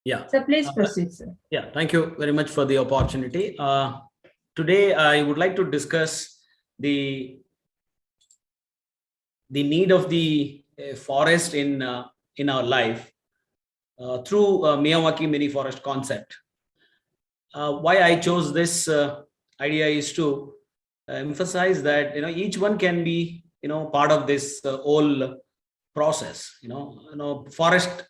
Yeah. So please proceed, sir. Yeah, thank you very much for the opportunity. Today, I would like to discuss the need of the forest in our life through Miyawaki mini forest concept. Why I chose this idea is to emphasize that each one can be part of this whole process. Forest.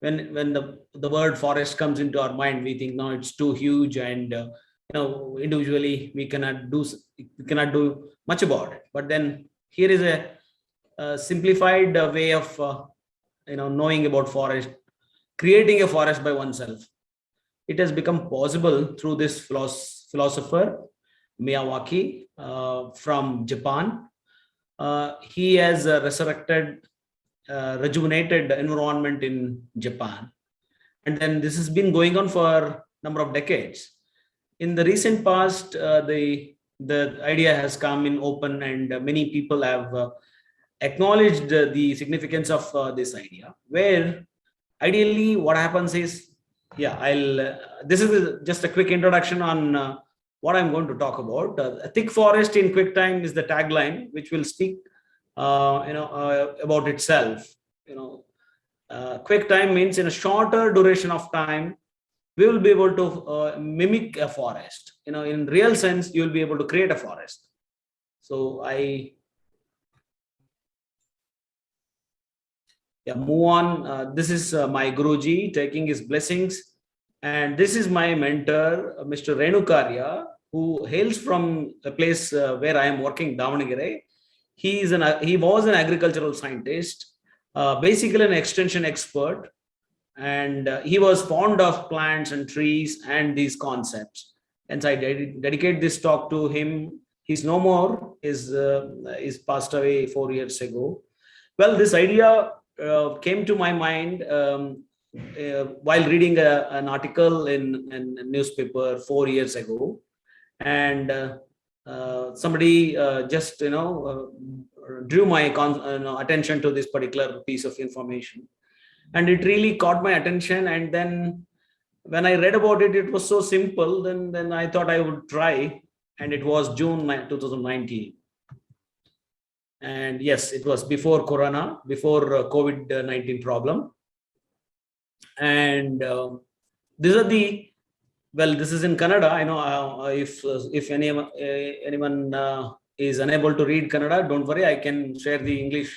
When the word forest comes into our mind, we think no, it's too huge, and individually we cannot do much about it. But then here is a simplified way of knowing about forest, creating a forest by oneself. It has become possible through this philosopher Miyawaki from Japan. He has rejuvenated environment in Japan, and then this has been going on for a number of decades. In the recent past, the idea has come in open, and many people have acknowledged the significance of this idea. Where ideally, what happens is, yeah, this is just a quick introduction on what I'm going to talk about. A thick forest in quick time is the tagline, which will speak about itself. Quick time means in a shorter duration of time, we will be able to mimic a forest. In real sense, you will be able to create a forest. So move on. This is my Guruji taking his blessings, and this is my mentor, Mr. Renukarya, who hails from a place where I am working, Davanagere. He was an agricultural scientist, basically an extension expert, and he was fond of plants and trees and these concepts. And so I dedicate this talk to him. He's no more. Is passed away 4 years ago. Well, this idea came to my mind while reading an article in a newspaper 4 years ago, and somebody just drew my attention to this particular piece of information, and it really caught my attention. And then when I read about it, it was so simple. Then I thought I would try, and it was June 2019. And yes, it was before Corona, before COVID-19 problem. And these are the, well, this is in Kannada. I know if anyone is unable to read Kannada, don't worry, I can share the English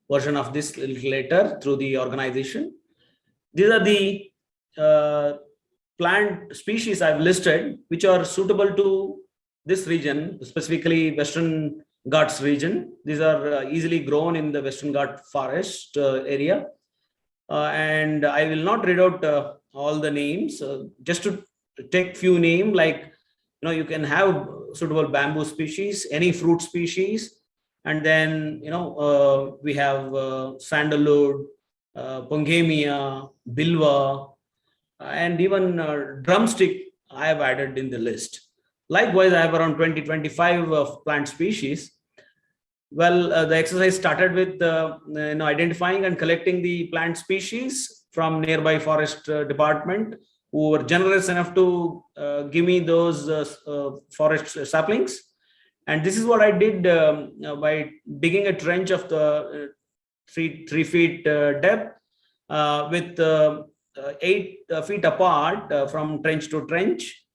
version of this later through the organization. These are the plant species I've listed, which are suitable to this region, specifically Western Ghats region. These are easily grown in the Western Ghat forest area. And I will not read out all the names, just to take few names, like you can have suitable bamboo species, any fruit species, and then we have sandalwood, pongamia, bilva, and even drumstick I have added in the list. Likewise, I have around 20-25 of plant species. Well, the exercise started with identifying and collecting the plant species from nearby forest department, who were generous enough to give me those forest saplings. And this is what I did by digging a trench of the 3 feet depth with 8 feet apart from trench to trench.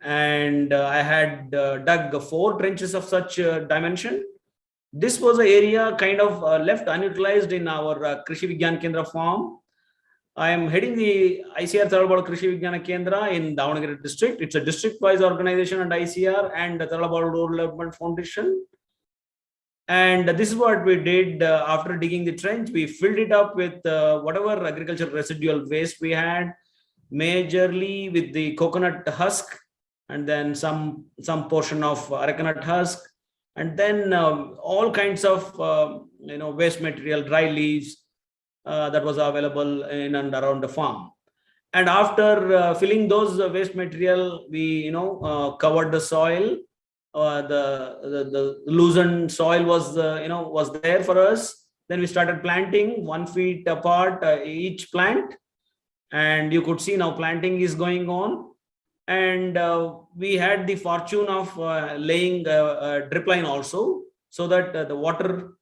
And I had dug 4 trenches of such dimension. This was an area kind of left unutilized in our Krishi Vigyan Kendra farm. I am heading the ICR Tharalabadu Krishi Vigyan Kendra in Davanagere district. It's a district-wise organization and ICR and the Tharalabadu Rural Development Foundation. And this is what we did after digging the trench. We filled it up with whatever agricultural residual waste we had, majorly with the coconut husk, and then some portion of arecanut husk, and then all kinds of waste material, dry leaves that was available in and around the farm. And after filling those waste material, we covered the soil. The loosened soil was was there for us. Then we started planting 1 feet apart each plant, and you could see now planting is going on. And we had the fortune of laying a drip line also, so that the water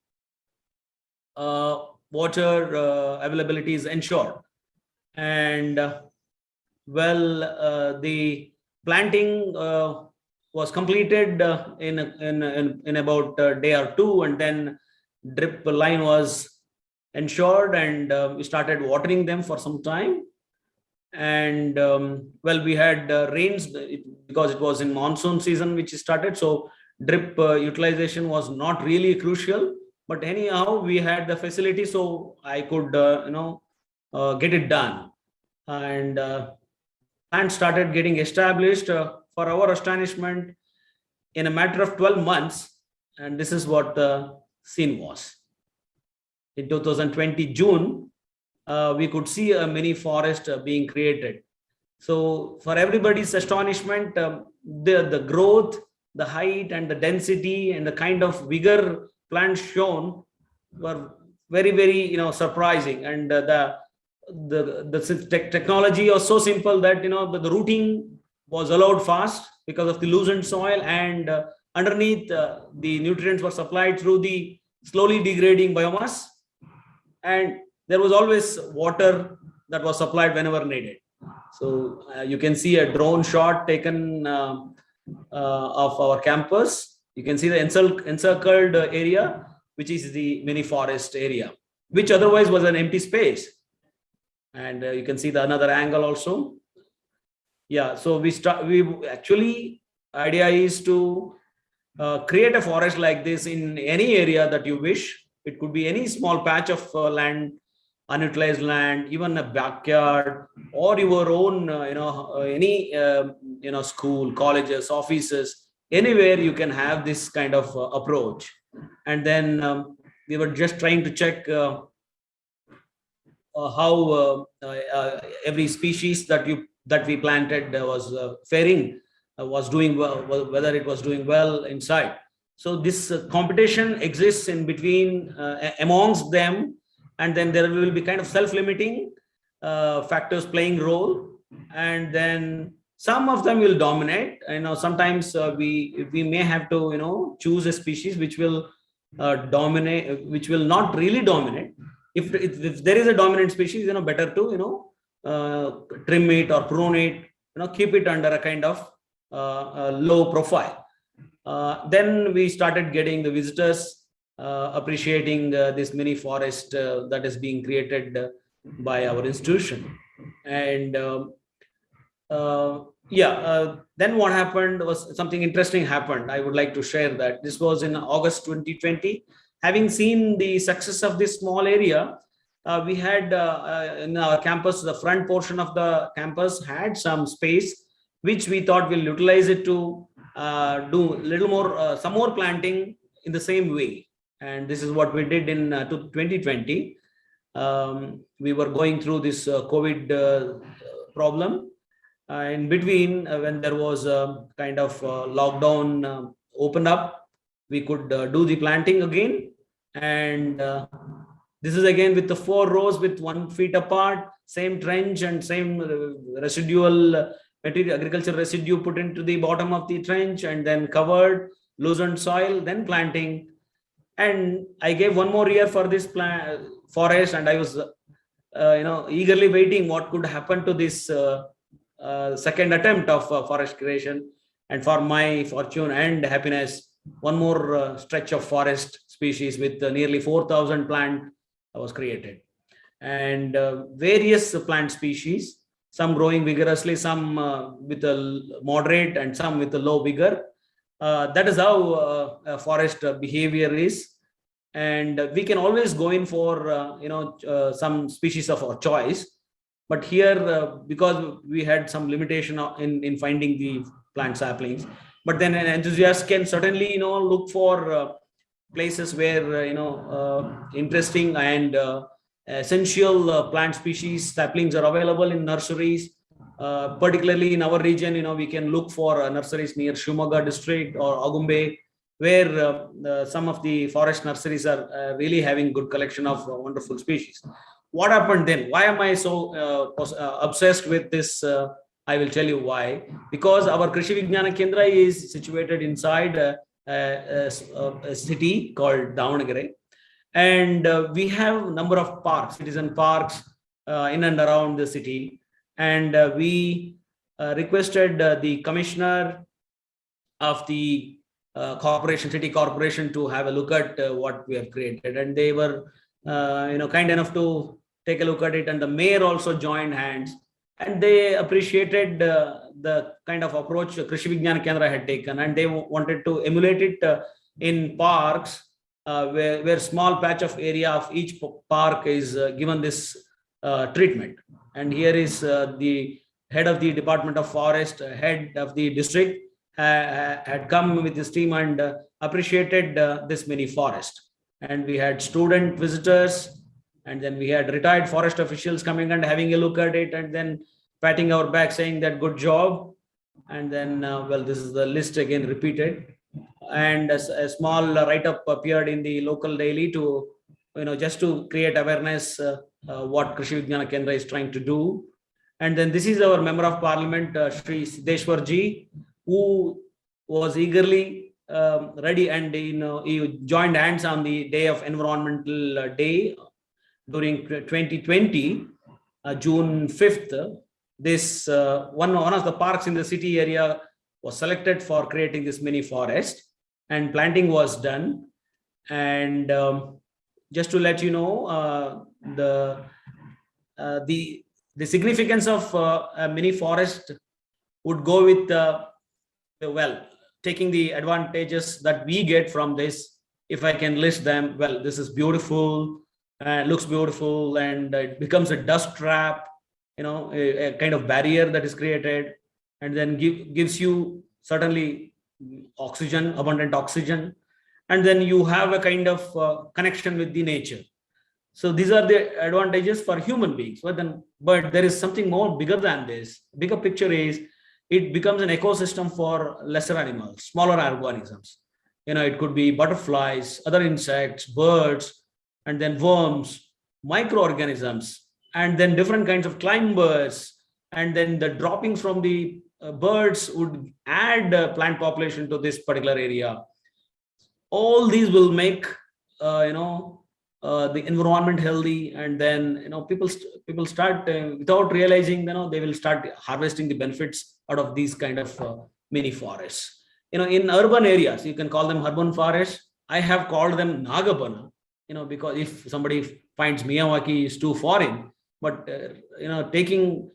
availability is ensured. And the planting was completed in about a day or two, and then drip line was ensured, and we started watering them for some time. And we had rains because it was in monsoon season which started, so drip utilization was not really crucial, but anyhow we had the facility, so I could get it done. And plants started getting established. For our astonishment, in a matter of 12 months, and this is what the scene was. In 2020 June, we could see a mini forest being created. So for everybody's astonishment, the growth, the height and the density and the kind of vigor plants shown were very, very surprising. And the technology was so simple that the rooting was allowed fast because of the loosened soil, and underneath the nutrients were supplied through the slowly degrading biomass, and there was always water that was supplied whenever needed. So you can see a drone shot taken of our campus. You can see the encircled area, which is the mini forest area, which otherwise was an empty space. And you can see the another angle also. Yeah, so we actually, idea is to create a forest like this in any area that you wish. It could be any small patch of land, unutilized land, even a backyard, or your own any school, colleges, offices, anywhere you can have this kind of approach. And then we were just trying to check how every species that we planted was faring, was doing well, whether it was doing well inside. So this competition exists in between amongst them, and then there will be kind of self-limiting factors playing role, and then some of them will dominate. Sometimes we may have to choose a species which will dominate, which will not really dominate. If there is a dominant species, better to trim it or prune it, keep it under a kind of low profile. Then we started getting the visitors appreciating this mini forest that is being created by our institution. And then what happened was something interesting happened. I would like to share that. This was in August 2020. Having seen the success of this small area, we had in our campus, the front portion of the campus had some space, which we thought we'll utilize it to do little more, some more planting in the same way. And this is what we did in 2020. We were going through this COVID problem. In between, when there was a kind of lockdown opened up, we could do the planting again. And this is again with the 4 rows with 1 feet apart, same trench and same residual material, agriculture residue put into the bottom of the trench, and then covered, loosened soil, then planting. And I gave 1 more year for this forest, and I was eagerly waiting what could happen to this second attempt of forest creation. And for my fortune and happiness, 1 more stretch of forest species with nearly 4,000 plant was created, and various plant species, some growing vigorously, some with a moderate, and some with a low vigor. That is how forest behavior is. And we can always go in for some species of our choice, but here because we had some limitation in finding the plant saplings, but then an enthusiast can certainly look for places where interesting and essential plant species saplings are available in nurseries. Particularly in our region, we can look for nurseries near Shimoga district or Agumbe, where some of the forest nurseries are really having good collection of wonderful species. what happened then? Why am I so obsessed with this? I will tell you why. Because our Krishi Vijnana Kendra is situated inside a city called Davanagere, and we have number of parks, citizen parks in and around the city, and we requested the commissioner of the city corporation, to have a look at what we have created, and they were kind enough to take a look at it, and the mayor also joined hands, and they appreciated the kind of approach Krishi Vijnana Kendra had taken, and they wanted to emulate it in parks, where small patch of area of each park is given this treatment. And here is the head of the Department of Forest, head of the district, had come with his team and appreciated this mini forest. And we had student visitors, and then we had retired forest officials coming and having a look at it, and then patting our back, saying that good job. And then, well, this is the list again repeated. And a small write-up appeared in the local daily to, just to create awareness what Krishi Vijnana Kendra is trying to do. And then this is our Member of Parliament, Shri Siddeshwar Ji, who was eagerly ready, and he joined hands on the day of Environmental Day during 2020, June 5th. This one of the parks in the city area was selected for creating this mini forest, and planting was done. And just to let you know, the significance of a mini forest would go with well, taking the advantages that we get from this. If I can list them, well, this is beautiful, looks beautiful, and it becomes a dust trap, a kind of barrier that is created, and then gives you certainly oxygen, abundant oxygen, and then you have a kind of connection with the nature. So these are the advantages for human beings. But there is something more bigger than this. Bigger picture is, it becomes an ecosystem for lesser animals, smaller organisms. It could be butterflies, other insects, birds, and then worms, microorganisms, and then different kinds of climbers, and then the droppings from the birds would add plant population to this particular area. All these will make the environment healthy, and then people start without realizing, they will start harvesting the benefits out of these kind of mini forests. In urban areas, you can call them urban forests. I have called them Nagabana, because if somebody finds Miyawaki is too foreign, but taking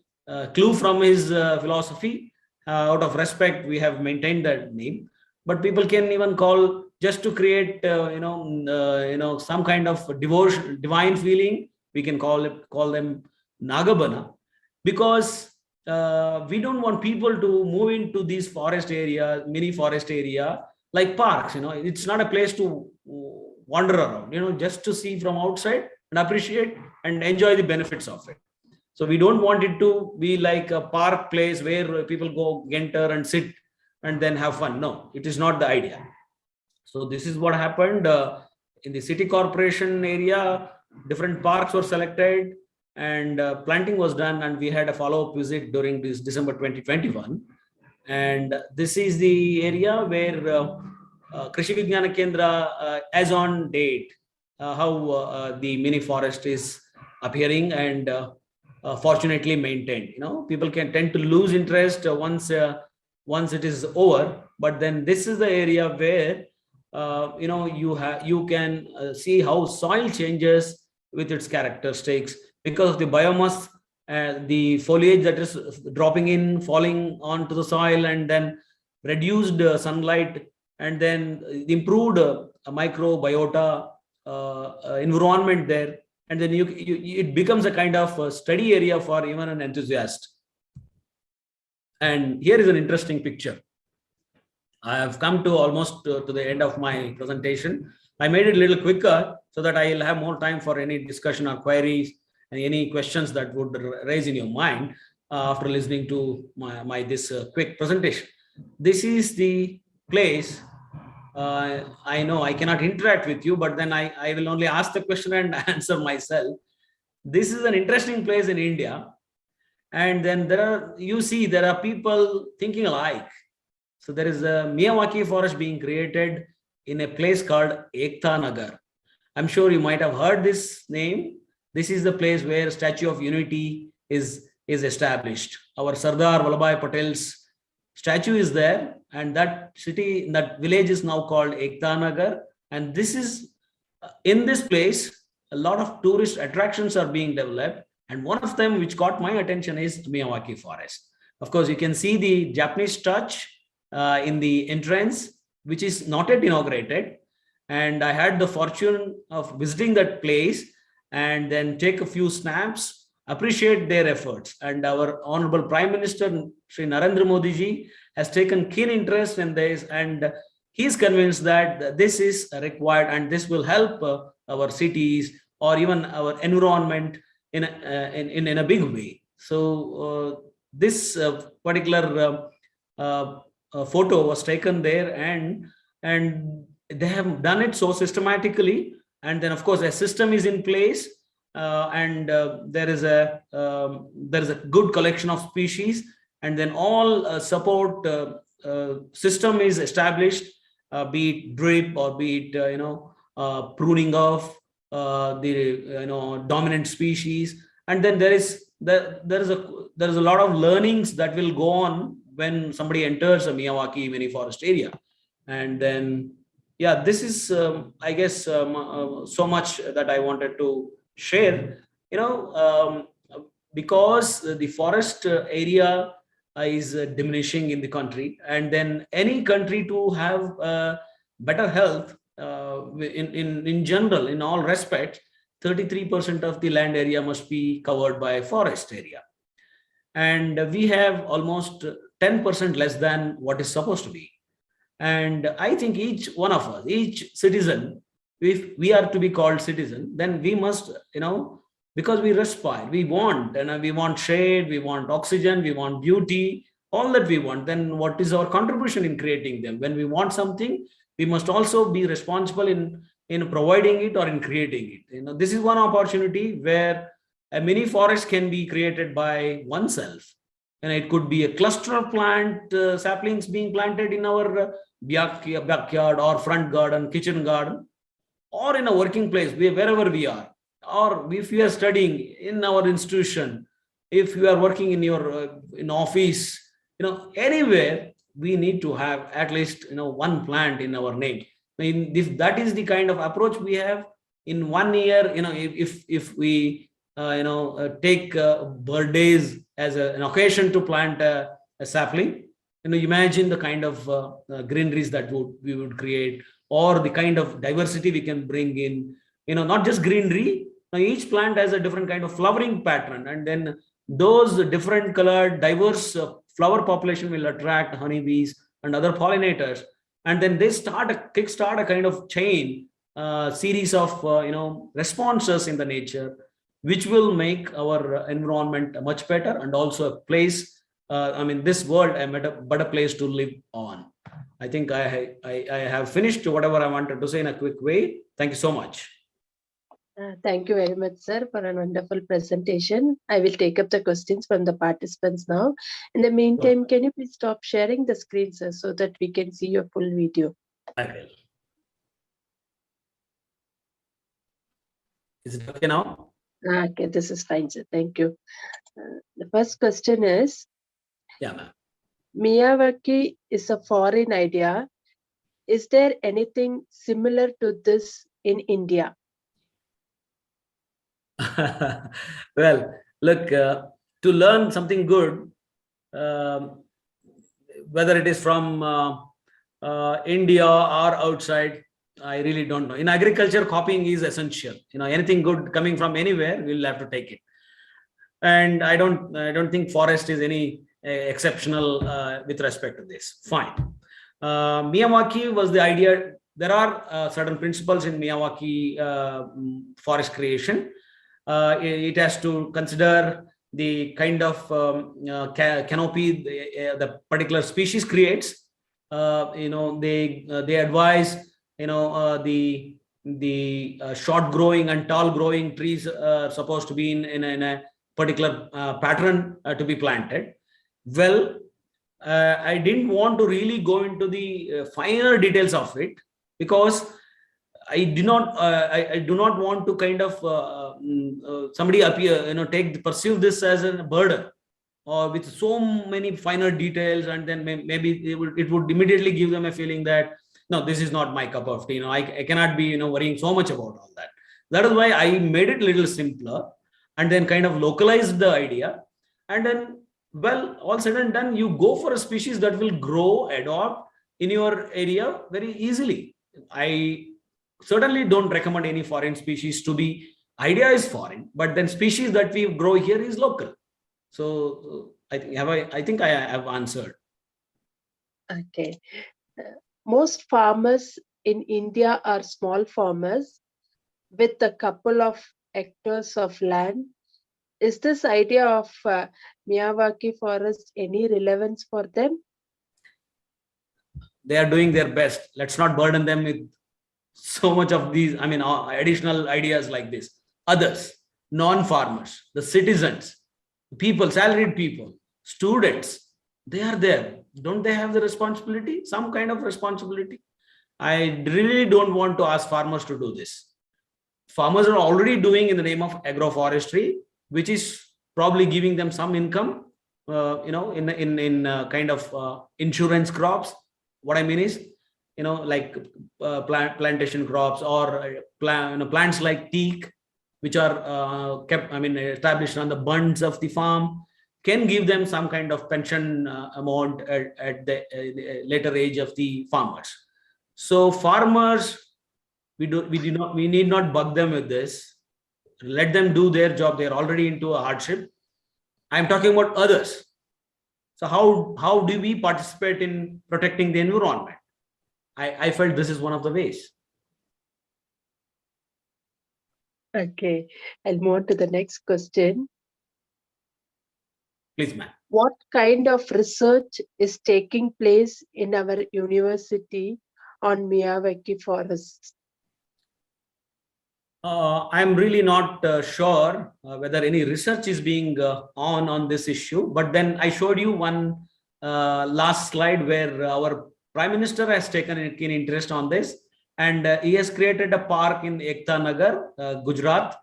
clue from his philosophy, out of respect, we have maintained that name. But people can even call, just to create some kind of devotion, divine feeling, we can call them Nagabana, because we don't want people to move into these forest area, mini forest area, like parks. It's not a place to wander around, just to see from outside and appreciate and enjoy the benefits of it. So we don't want it to be like a park place where people go enter and sit and then have fun. No, it is not the idea. So this is what happened in the city corporation area. Different parks were selected, and planting was done, and we had a follow-up visit during this December 2021. And this is the area where Krishi Vijnana Kendra, as on date, how the mini forest is appearing and fortunately maintained. People can tend to lose interest once it is over, but then this is the area where you can see how soil changes with its characteristics because of the biomass, the foliage that is dropping in, falling onto the soil, and then reduced sunlight, and then improved microbiota environment there, and then it becomes a kind of study area for even an enthusiast. And here is an interesting picture. I have come to almost to the end of my presentation. I made it a little quicker so that I will have more time for any discussion or queries and any questions that would raise in your mind after listening to my this quick presentation. This is the place. I know I cannot interact with you, but then I will only ask the question and answer myself. this is an interesting place in India. And then there are people thinking alike. So there is a Miyawaki forest being created in a place called Ekta Nagar. I'm sure you might have heard this name. This is the place where Statue of Unity is established. Our Sardar Vallabhbhai Patel's statue is there, and that village is now called Ekta Nagar. And this is in this place, a lot of tourist attractions are being developed. And one of them which caught my attention is Miyawaki forest. Of course, you can see the Japanese touch in the entrance, which is not yet inaugurated. And I had the fortune of visiting that place and then take a few snaps, appreciate their efforts. And our Honorable Prime Minister, Sri Narendra Modi ji, has taken keen interest in this, and he's convinced that this is required and this will help our cities or even our environment in a big way. So this particular photo was taken there, and they have done it so systematically. And then, of course, a system is in place, and there is a good collection of species, and then all support system is established, be it drip or be it pruning of the dominant species. And then there is a lot of learnings that will go on when somebody enters a Miyawaki mini forest area. And then, yeah, this is I guess so much that I wanted to share. Because the forest area is diminishing in the country, and then any country to have better health in general, in all respects, 33% of the land area must be covered by forest area. And we have almost 10% less than what is supposed to be. And I think each one of us, each citizen, if we are to be called citizen, then we must, because we respire, we want shade, we want oxygen, we want beauty, all that we want. Then what is our contribution in creating them? When we want something, we must also be responsible in providing it or in creating it. This is one opportunity where a mini forest can be created by oneself. And it could be a cluster of plant saplings being planted in our backyard or front garden, kitchen garden, or in a working place, wherever we are. Or if you are studying in our institution, if you are working in your in office, anywhere, we need to have at least one plant in our name. If that is the kind of approach we have in 1 year, if we take birthdays as an occasion to plant a sapling, imagine the kind of greeneries that we would create, or the kind of diversity we can bring in. Not just greenery. Now, each plant has a different kind of flowering pattern, and then those different colored, diverse flower population will attract honeybees and other pollinators, and then they kickstart a kind of chain series of responses in the nature, which will make our environment much better, and also a place, this world a better place to live on. I think I have finished whatever I wanted to say in a quick way. Thank you so much. Thank you very much, sir, for a wonderful presentation. I will take up the questions from the participants now. In the meantime, can you please stop sharing the screen, sir, so that we can see your full video? I will. Is it okay now? Okay, this is fine, sir. Thank you. The first question is, yeah, ma'am. Miyawaki is a foreign idea. Is there anything similar to this in India? Well, look, to learn something good, whether it is from India or outside, I really don't know. In agriculture, copying is essential. Anything good coming from anywhere, we'll have to take it. And I don't think forest is any exceptional with respect to this. Fine. Miyawaki was the idea. There are certain principles in Miyawaki forest creation. It has to consider the kind of canopy the particular species creates. They advise the the short growing and tall growing trees supposed to be in a particular pattern to be planted. Well, I didn't want to really go into the finer details of it, because I do not want to kind of somebody appear, perceive this as a burden or with so many finer details, and then maybe it would immediately give them a feeling that no, this is not my cup of tea. I cannot be worrying so much about all that. That is why I made it a little simpler, and then kind of localized the idea. And then, well, all said and done, you go for a species that will grow, adopt in your area very easily. I certainly don't recommend any foreign species to be. Idea is foreign, but then species that we grow here is local. So I think I have answered. Okay. Most farmers in India are small farmers with a couple of hectares of land. Is this idea of Miyawaki forest any relevance for them? They are doing their best. Let's not burden them with so much of these, additional ideas like this. Others, non-farmers, the citizens, people, salaried people, students, they are there. Don't they have the responsibility? Some kind of responsibility? I really don't want to ask farmers to do this. Farmers are already doing in the name of agroforestry, which is probably giving them some income, in kind of insurance crops. What I mean is, like plantation crops or plants like teak, which are established on the bunds of the farm, can give them some kind of pension amount at the later age of the farmers. So farmers, we need not bug them with this. Let them do their job. They're already into a hardship. I'm talking about others. So how do we participate in protecting the environment? I felt this is one of the ways. Okay, I'll move on to the next question. Please, ma'am. What kind of research is taking place in our university on Miyawaki forests? I'm really not sure whether any research is being on this issue, but then I showed you one last slide where our Prime Minister has taken a keen interest on this, and he has created a park in Ekta Nagar, Gujarat,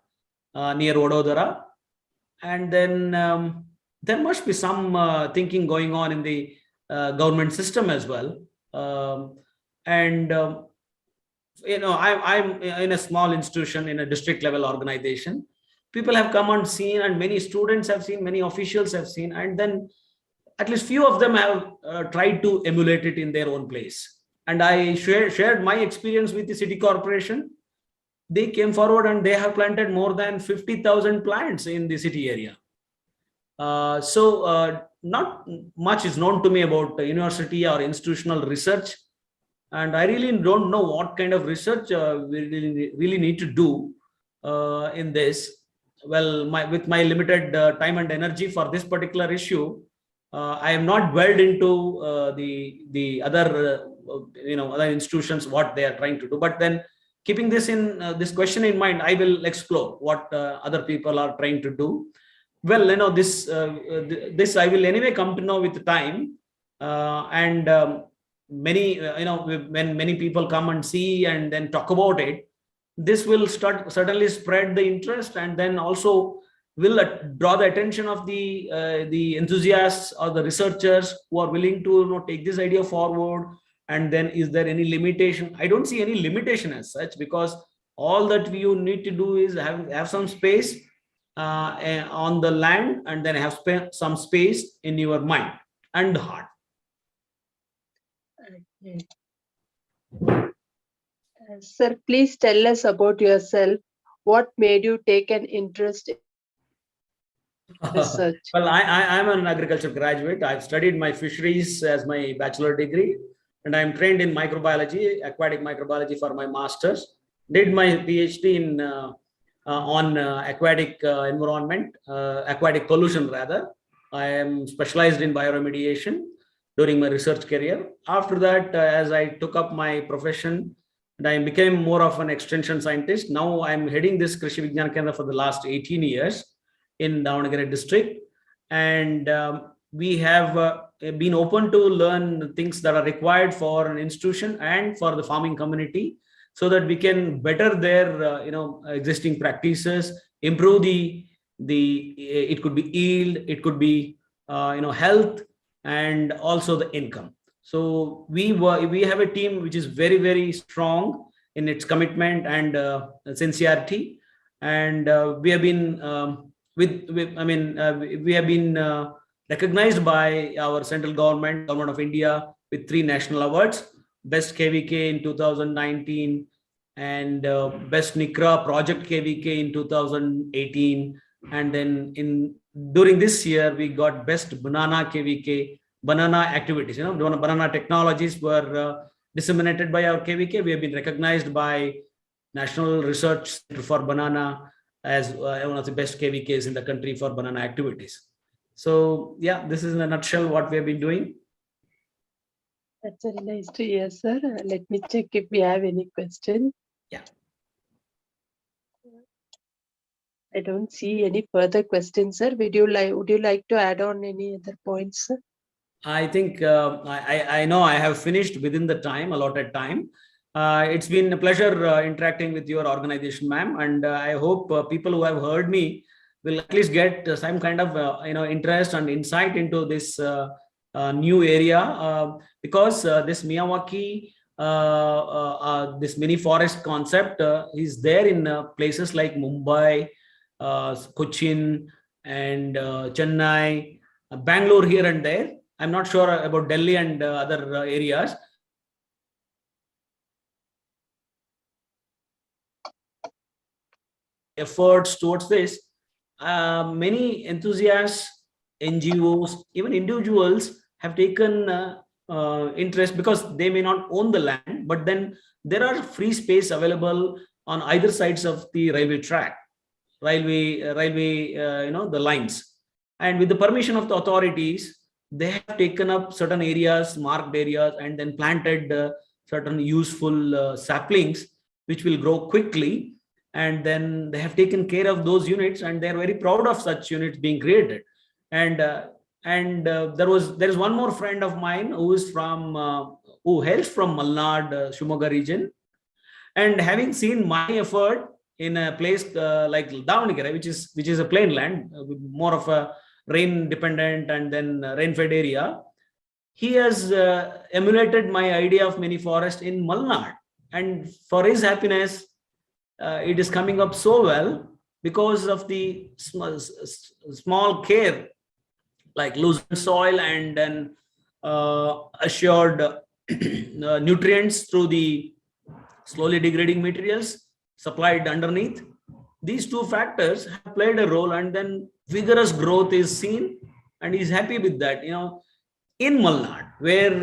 near Vadodara. And then there must be some thinking going on in the government system as well. I'm in a small institution, in a district level organization. People have come and seen, and many students have seen, many officials have seen, and then at least few of them have tried to emulate it in their own place. And I shared my experience with the city corporation. They came forward and they have planted more than 50,000 plants in the city area. Not much is known to me about university or institutional research. And I really don't know what kind of research we really need to do in this. Well, with my limited time and energy for this particular issue, I am not dwelled into the other other institutions, what they are trying to do. But then, keeping this in this question in mind, I will explore what other people are trying to do. Well, this I will anyway come to know with time, many when many people come and see and then talk about it, this will certainly spread the interest, and then also will draw the attention of the enthusiasts or the researchers who are willing to take this idea forward. And then, is there any limitation? I don't see any limitation as such, because all that you need to do is have some space on the land, and then have some space in your mind and heart. Okay. Sir, please tell us about yourself. What made you take an interest in research? Well, I'm an agriculture graduate. I've studied my fisheries as my bachelor degree, and I'm trained in microbiology, aquatic microbiology for my master's. Did my PhD in on aquatic environment, aquatic pollution rather. I am specialized in bioremediation during my research career. After that, as I took up my profession, and I became more of an extension scientist. Now I'm heading this Krishi Vigyan Kendra for the last 18 years in Davangere district. And we have been open to learn things that are required for an institution and for the farming community, so that we can better their existing practices, improve it could be yield, it could be health, and also the income. So we have a team which is very, very strong in its commitment and sincerity, and we have been we have been recognized by our central government of India with 3 national awards: Best KVK in 2019, and Best NICRA Project KVK in 2018, and then during this year we got Best Banana KVK, banana activities. Banana technologies were disseminated by our KVK. We have been recognized by National Research Center for Banana as one of the best KVKs in the country for banana activities. So yeah, this is in a nutshell what we have been doing. That's very nice to hear, sir. Let me check if we have any question. Yeah. I don't see any further questions, sir. Would you like to add on any other points, sir? I think I know I have finished within the allotted time. It's been a pleasure interacting with your organization, ma'am, and I hope people who have heard me will at least get some kind of interest and insight into this new area, because this Miyawaki, this mini forest concept is there in places like Mumbai, Cochin, and Chennai, Bangalore here and there. I'm not sure about Delhi and other areas. Efforts towards this, many enthusiasts, NGOs, even individuals have taken interest, because they may not own the land, but then there are free space available on either sides of the railway track, the lines, and with the permission of the authorities, they have taken up certain areas, marked areas, and then planted certain useful saplings which will grow quickly. And then they have taken care of those units, and they're very proud of such units being created. And there is one more friend of mine who is who hails from Malnad, Shumoga region, and having seen my effort in a place like Davangere, which is a plain land, more of a rain dependent and then rain fed area, he has emulated my idea of mini forest in Malnad, and for his happiness, it is coming up so well because of the small care, like loosened soil and then assured nutrients through the slowly degrading materials supplied underneath. These 2 factors have played a role, and then vigorous growth is seen, and he's happy with that. In Malnad, where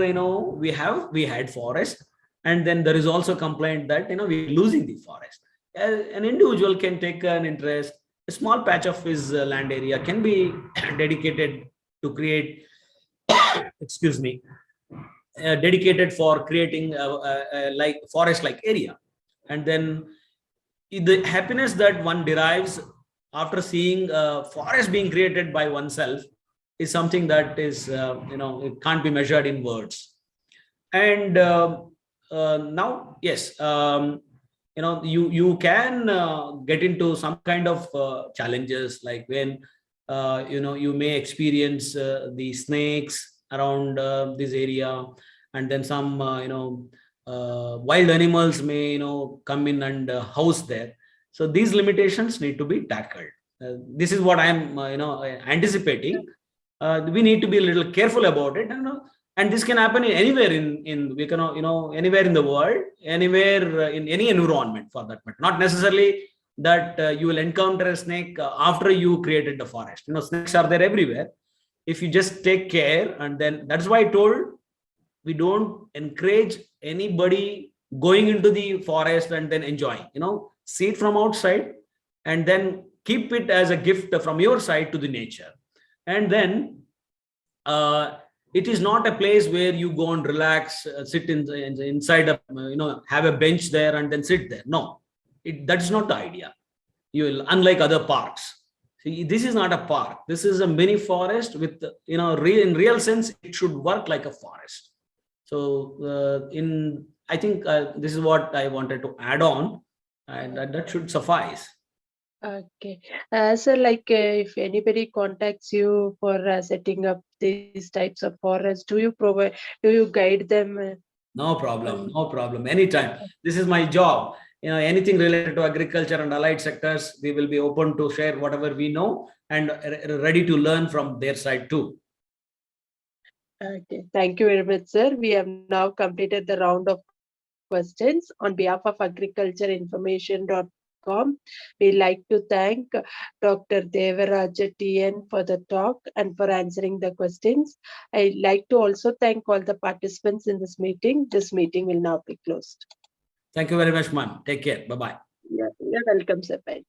we had forest, and then there is also complaint that we're losing the forest. An individual can take an interest. A small patch of his land area can be dedicated to create excuse me dedicated for creating like forest like area. And then the happiness that one derives after seeing forest being created by oneself is something that is it can't be measured in words. And now, yes, you can get into some kind of challenges, like when you may experience the snakes around this area, and then some wild animals may come in and house there. So these limitations need to be tackled. This is what I'm anticipating. We need to be a little careful about it, and this can happen anywhere anywhere in the world, anywhere in any environment for that matter. Not necessarily that you will encounter a snake after you created the forest. Snakes are there everywhere if you just take care. And then that's why I told, we don't encourage anybody going into the forest and then enjoying. See it from outside, and then keep it as a gift from your side to the nature. And then It is not a place where you go and relax, sit inside a, have a bench there and then sit there. No, that's not the idea. You will, unlike other parks. See, this is not a park. This is a mini forest with, in real sense, it should work like a forest. So I think this is what I wanted to add on, and that should suffice. Okay. So if anybody contacts you for setting up these types of forests, do you guide them? No problem. No problem. Anytime. This is my job. Anything related to agriculture and allied sectors, we will be open to share whatever we know and ready to learn from their side too. Okay. Thank you very much, sir. We have now completed the round of questions. On behalf of agricultureinformation.com, we like to thank Dr. Devaraja T N for the talk and for answering the questions. I'd like to also thank all the participants in this meeting. This meeting will now be closed. Thank you very much, man. Take care. Bye-bye. Yeah, you're welcome, sir. Bye.